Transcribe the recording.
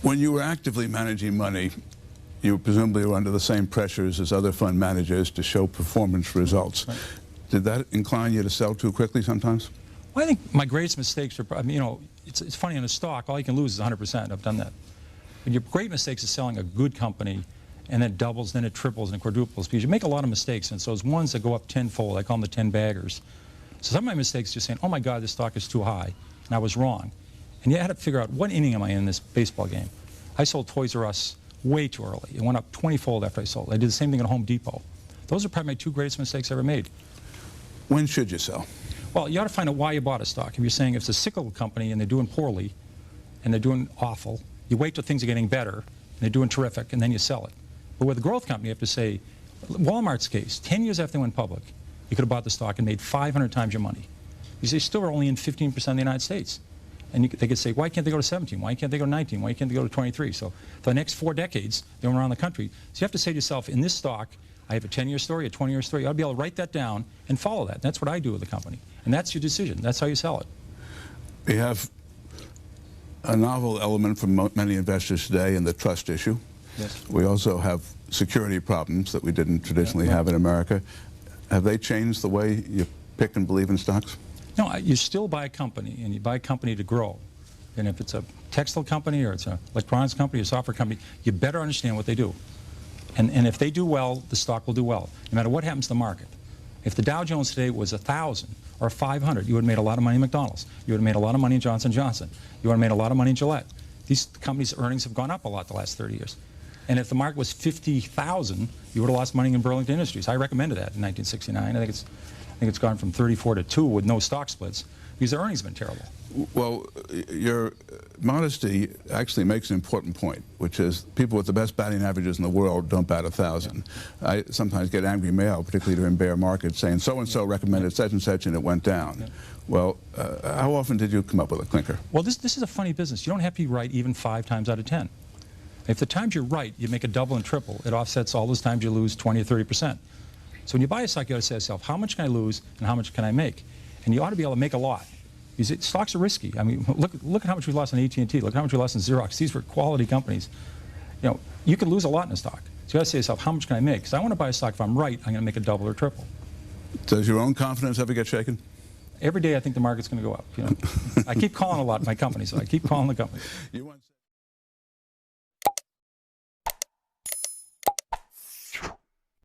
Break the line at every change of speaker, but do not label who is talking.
When you were actively managing money, you presumably were under the same pressures as other fund managers to show performance results.
Right.
Did that incline you to sell too quickly sometimes?
Well, I think my greatest mistakes are, I mean, you know, it's funny in a stock, all you can lose is 100%. I've done that. But your great mistakes is selling a good company, and then it doubles, then it triples, and it quadruples, because you make a lot of mistakes, and so those ones that go up tenfold, I call them the 10 baggers. So some of my mistakes are just saying, oh my God, this stock is too high, and I was wrong. And you had to figure out, what inning am I in this baseball game? I sold Toys R Us way too early. It went up 20-fold after I sold. I did the same thing at Home Depot. Those are probably my two greatest mistakes I ever made.
When should you sell?
Well, you ought to find out why you bought a stock. If you're saying if it's a cyclical company and they're doing poorly, and they're doing awful, you wait till things are getting better, and they're doing terrific, and then you sell it. But with a growth company, you have to say, Walmart's case, 10 years after they went public, you could have bought the stock and made 500 times your money. Because they still are only in 15% of the United States. And they could say, why can't they go to 17? Why can't they go to 19? Why can't they go to 23? So for the next 4 decades, they went around the country. So you have to say to yourself, in this stock, I have a 10-year story, a 20-year story. You ought to be able to write that down and follow that. And that's what I do with the company. And that's your decision. That's how you sell it.
We have a novel element for many investors today in the trust issue.
Yes.
We also have security problems that we didn't traditionally have in America. Have they changed the way you pick and believe in stocks?
No, you still buy a company, and you buy a company to grow. And if it's a textile company or it's an electronics company or a software company, you better understand what they do. And if they do well, the stock will do well, no matter what happens to the market. If the Dow Jones today was 1,000 or 500, you would have made a lot of money in McDonald's. You would have made a lot of money in Johnson & Johnson. You would have made a lot of money in Gillette. These companies' earnings have gone up a lot the last 30 years. And if the market was 50,000, you would have lost money in Burlington Industries. I recommended that in 1969. I think it's gone from 34 to 2 with no stock splits, because their earnings have been terrible.
Well, your modesty actually makes an important point, which is people with the best batting averages in the world don't bat 1,000. Yeah. I sometimes get angry mail, particularly during bear markets, saying so-and-so recommended such and such and it went down. Yeah. Well, how often did you come up with a clinker?
Well, this is a funny business. You don't have to be right even 5 times out of 10. If the times you're right, you make a double and triple. It offsets all those times you lose 20 or 30%. So when you buy a stock, you ought to say to yourself, how much can I lose and how much can I make? And you ought to be able to make a lot. Because stocks are risky. I mean, look at how much we lost in AT&T. Look how much we lost in Xerox. These were quality companies. You know, you could lose a lot in a stock. So you got to say to yourself, how much can I make? Because I want to buy a stock, if I'm right, I'm going to make a double or triple.
Does your own confidence ever get shaken?
Every day I think the market's going to go up. You know? I keep calling a lot in my company, so I keep calling the company.